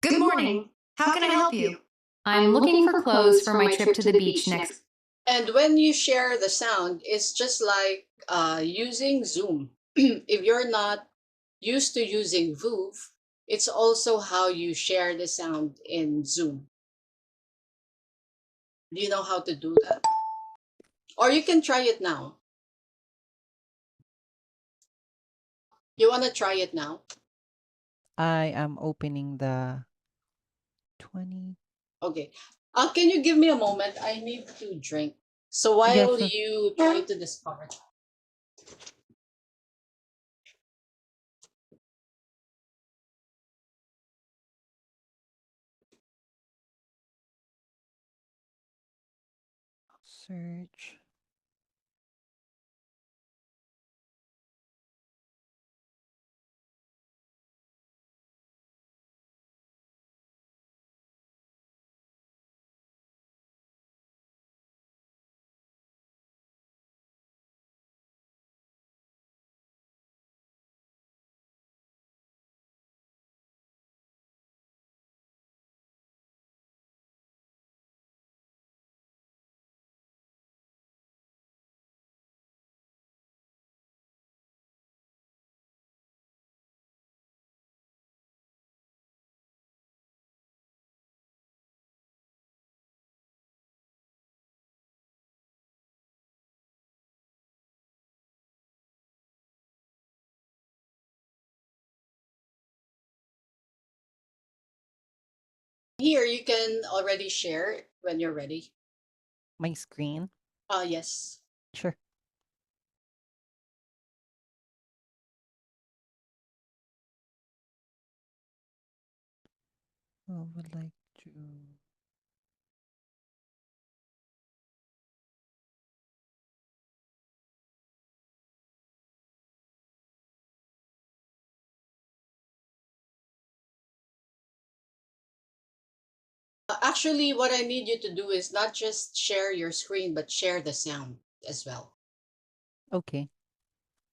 Good morning. How can I help you? I'm looking for clothes for my trip to the beach next. And when you share the sound, it's just like using Zoom. If you're not used to using VooV, it's also how you share the sound in Zoom. Do you know how to do that? Or you can try it now. You want to try it now? I am opening the 20. Okay. Can you give me a moment? I need to drink So Yeah, while sure. you try to discover, Search. here you can already share when you're ready. My screen. Yes. Sure. I would like to. Actually, what I need you to do is not just share your screen, but share the sound as well. Okay.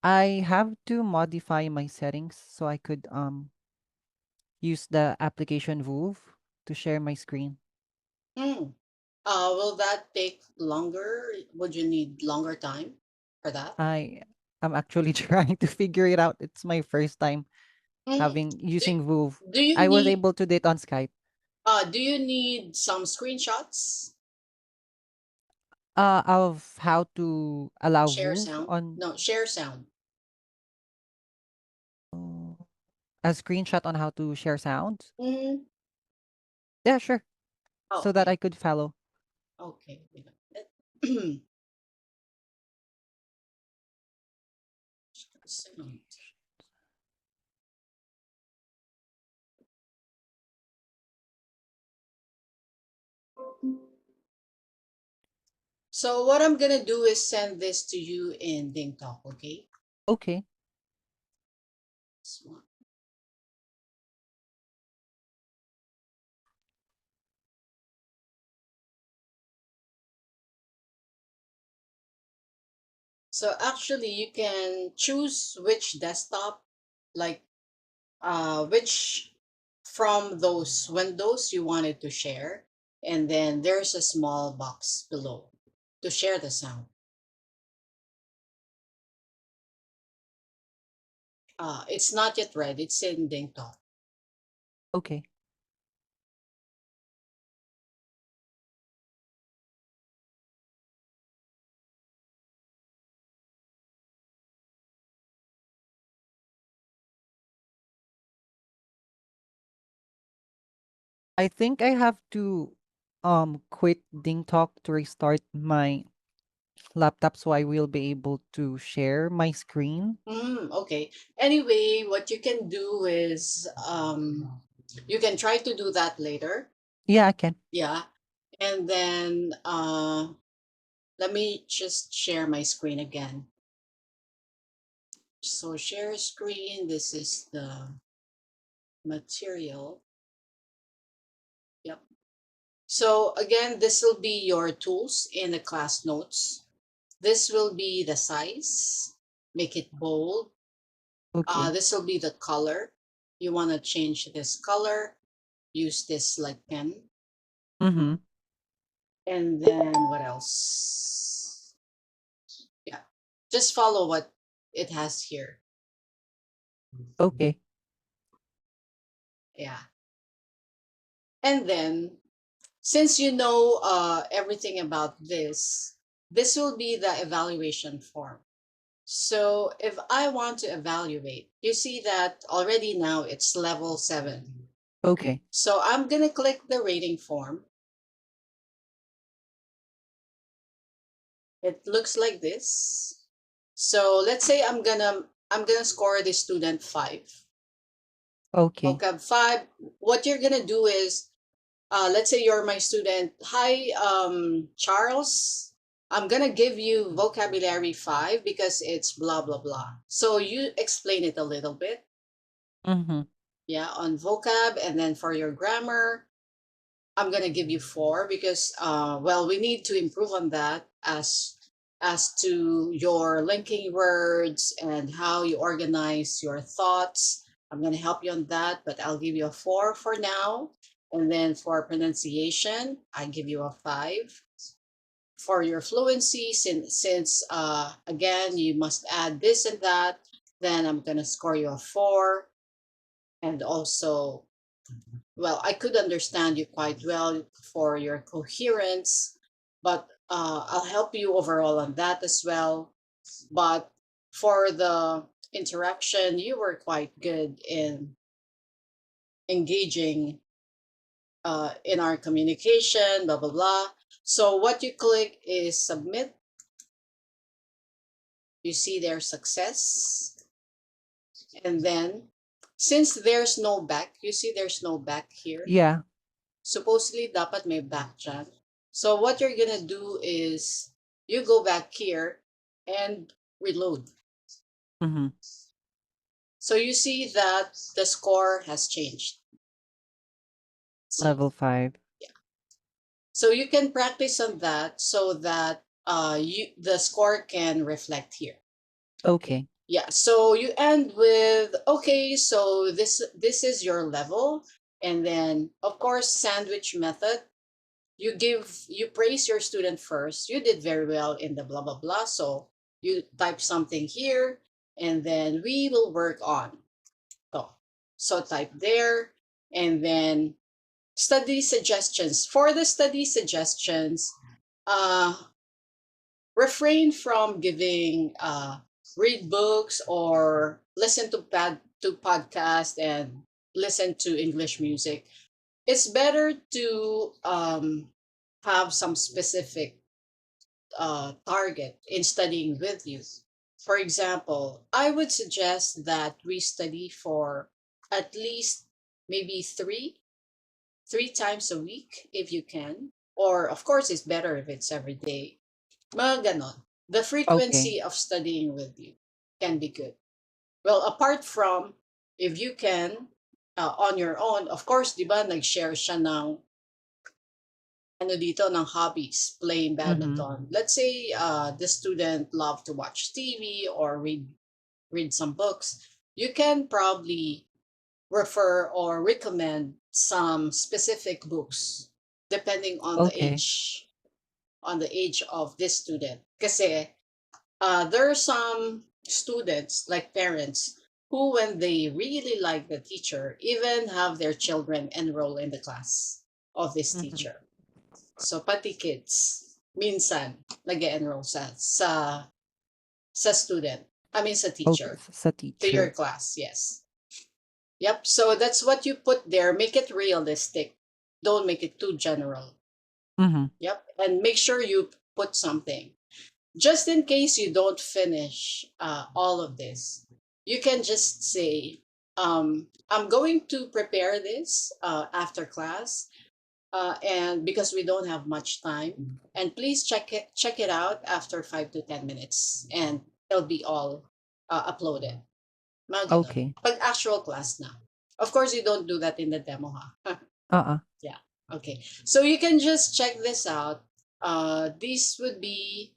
I have to modify my settings so I could use the application Voove to share my screen. Hmm. Will that take longer? Would you need longer time for that? I am actually trying to figure it out. It's my first time Hmm. having Do, using Voove. do you I was need able to do it on Skype. some screenshots? Of how to allow Share Voove sound? on No, share sound. uh, a screenshot on how to share sounds. Hmm. Yeah, sure. Oh, So that okay. I could follow. Okay. Wait a minute. Sound. So what I'm gonna do is send this to you in DingTalk, okay? Okay. This one. So actually you can choose which desktop, like which from those windows you wanted to share, and then there's a small box below to share the sound. It's not yet ready, it's in DingTalk. Okay. I think I have to quit DingTalk to restart my laptop so I will be able to share my screen. Okay. Anyway, what you can do is you can try to do that later. Yeah, I can. Yeah. And then let me just share my screen again. So share screen, this is the material. Yep. So again, this will be your tools in the class notes. This will be the size, make it bold. Okay. This will be the color. You want to change this color, use this like pen. Mm-hmm. And then what else? Yeah, just follow what it has here. Okay. Yeah. And then since you know everything about this will be the evaluation form. So if I want to evaluate, you see that already now it's level 7. Okay. So I'm going to click the rating form. It looks like this. So let's say I'm gonna score this student 5. Okay. Vocab 5. What you're gonna do is, let's say you're my student. Hi, Charles. I'm gonna give you vocabulary 5 because it's blah blah blah. So you explain it a little bit, Mm-hmm. yeah, on vocab, and then for your grammar, I'm gonna give you 4 because well, we need to improve on that as to your linking words and how you organize your thoughts. I'm gonna help you on that, but I'll give you a 4 for now. And then for pronunciation, I give you a 5. For your fluency, since again you must add this and that, then I'm gonna score you a 4. And also, well, I could understand you quite well for your coherence, but I'll help you overall on that as well. But for the interaction, you were quite good in engaging in our communication, blah, blah, blah. So what you click is submit. You see their success. And then, since there's no back, you see there's no back here. Yeah. Supposedly, dapat may back dyan. So what you're gonna do is, you go back here and reload. Mm-hmm. So you see that the score has changed. See? Level 5. So you can practice on that so that the score can reflect here. Okay. Yeah, so you end with, okay, so this is your level. And then, of course, sandwich method. You praise your student first. You did very well in the blah, blah, blah. So you type something here, and then we will work on. So type there, and then study suggestions. For the study suggestions, refrain from giving read books or listen to podcast and listen to English music. It's better to have some specific target in studying with you. For example, I would suggest that we study for at least maybe three times a week if you can. Or of course, it's better if it's every day. Mga ganon. The Okay. frequency of studying with you can be good. Well, apart from if you can on your own, of course, di ba, nag-share siya ng ng hobbies, playing Mm-hmm. badminton. Let's say the student love to watch TV or read some books. You can probably refer or recommend some specific books depending on the Okay. age of this student. Kasi there are some students, like parents, who when they really like the teacher, even have their children enroll in the class of this Mm-hmm. teacher. So pati kids, minsan, nag-enroll sa student. I mean, sa Okay. teacher. Sa To your teacher. class, yes. Yep, so that's what you put there. Make it realistic. Don't make it too general. Mm-hmm. Yep, and make sure you put something. Just in case you don't finish all of this, you can just say, I'm going to prepare this after class. And because we don't have much time, and please check it out after 5 to 10 minutes, and it'll be all uploaded. Mga ganon. Okay. Pag actual class na. Of course, you don't do that in the demo, ha? Uh-uh. Yeah. Okay. So you can just check this out. This would be,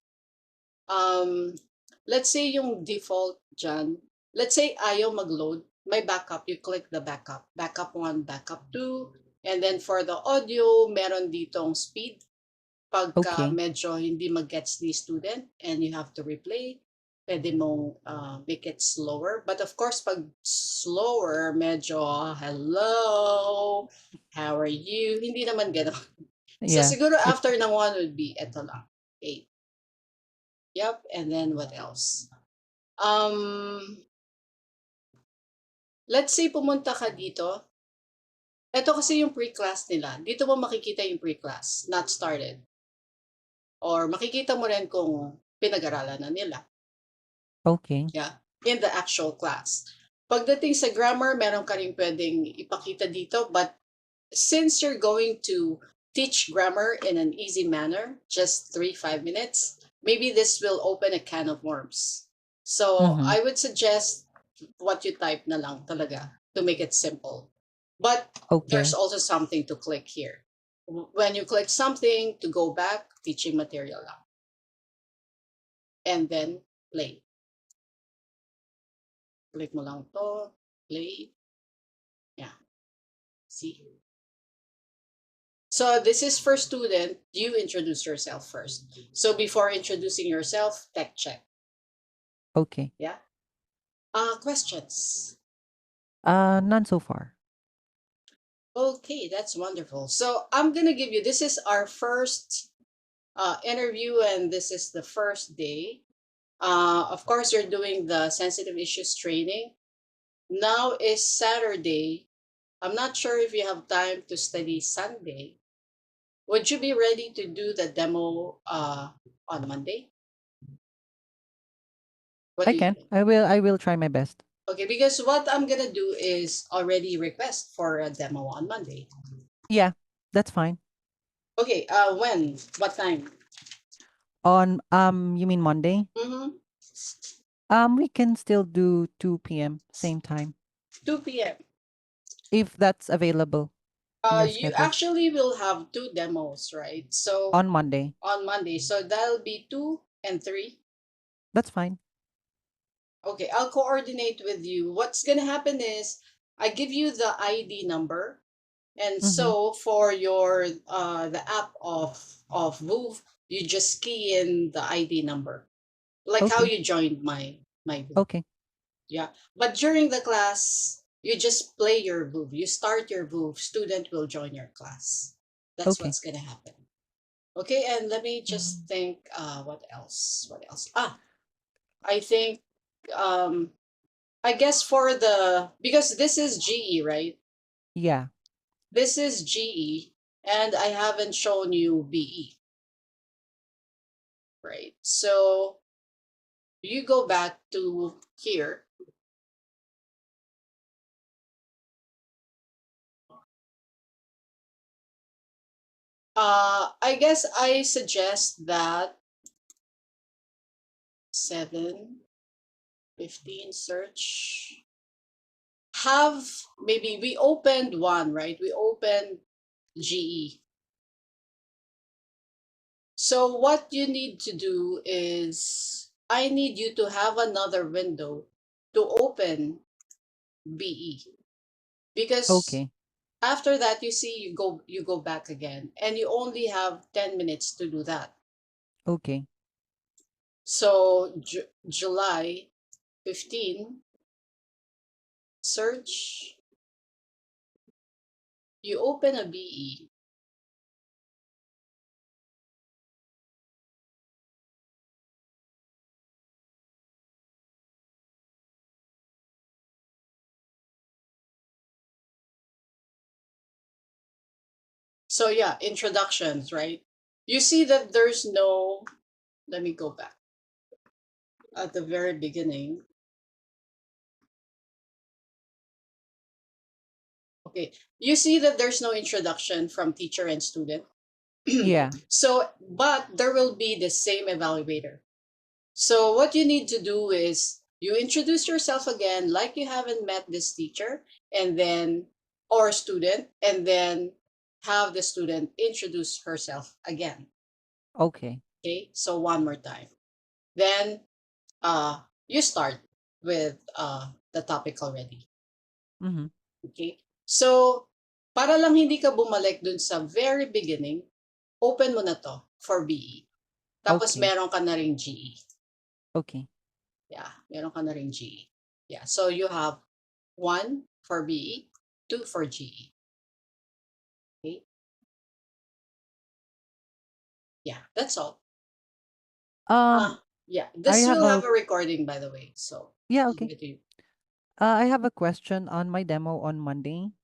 let's say yung default dyan. Let's say ayaw mag-load. May backup. You click the backup. Backup 1, backup 2. And then for the audio, meron ditong speed. Pagka Okay. medyo hindi mag-gets ni student and you have to replay, pwede mong make it slower. But of course, pag slower, medyo, hello, how are you? Hindi naman gano'n. So Yeah. siguro after ng 1 would be eto lang, 8. Yep, and then what else? Let's say pumunta ka dito. Ito kasi yung pre-class nila. Dito mo makikita yung pre-class, not started. or makikita mo rin kung pinag-aralan na nila. Okay. Yeah, in the actual class. Pagdating sa grammar, meron ka rin pwedeng ipakita dito, but since you're going to teach grammar in an easy manner, just 3-5 minutes, maybe this will open a can of worms. So Mm-hmm. I would suggest what you type na lang talaga to make it simple. But Okay. there's also something to click here. When you click something, to go back, teaching material lang. And then play. Click mo lang to, play. Yeah. See? So this is for student. You introduce yourself first. So before introducing yourself, tech check. Okay. Yeah. Questions. None so far. Okay, that's wonderful. So I'm gonna give you. This is our first interview, and this is the first day. Of course, you're doing the sensitive issues training. Now is Saturday. I'm not sure if you have time to study Sunday. Would you be ready to do the demo on Monday? What I do you can. think? I will try my best. Okay, because what I'm gonna do is already request for a demo on Monday. Yeah, that's fine. Okay, when? What time? On you mean Monday? Mm-hmm. We can still do 2 p.m. same time 2 p.m. if that's available in your You schedule actually will have two demos, right? So on Monday. on Monday, so that'll be 2 and 3. That's fine. Okay, I'll coordinate with you. What's gonna happen is I give you the ID number, and Mm-hmm. so for your the app of Move, you just key in the ID number, like how Okay. you joined my Move. Okay. Yeah, but during the class, you just play your Move. You start your Move. Student will join your class. That's Okay. what's gonna happen. Okay, and let me Mhm. just think. What else? What else? I think I guess for the because this is GE, right? Yeah. This is GE, and I haven't shown you BE, right? So you go back to here. I guess I suggest that 7:15 search. Have maybe we opened one, right? We opened GE. So what you need to do is I need you to have another window to open BE because Okay. after that you see you go back again and you only have 10 minutes to do that. Okay. So July 15 search, you open a BE. So yeah, introductions, right? You see that there's no, let me go back. At the very beginning. Okay, you see that there's no introduction from teacher and student. Yeah. So, but there will be the same evaluator. So what you need to do is you introduce yourself again like you haven't met this teacher and then or student, and then have the student introduce herself again. Okay. Okay, so one more time. Then you start with the topic already. Mm-hmm. Okay, so para lang hindi ka bumalik dun sa very beginning, open mo na to for BE. Tapos Okay. meron ka na ring GE. Okay. Yeah, meron ka na ring GE. Yeah, so you have 1 for BE, 2 for GE. Okay. Yeah, that's all. Yeah, I this have will a have a recording, by the way. So yeah, I'll give okay. it to you. I have a question on my demo on Monday.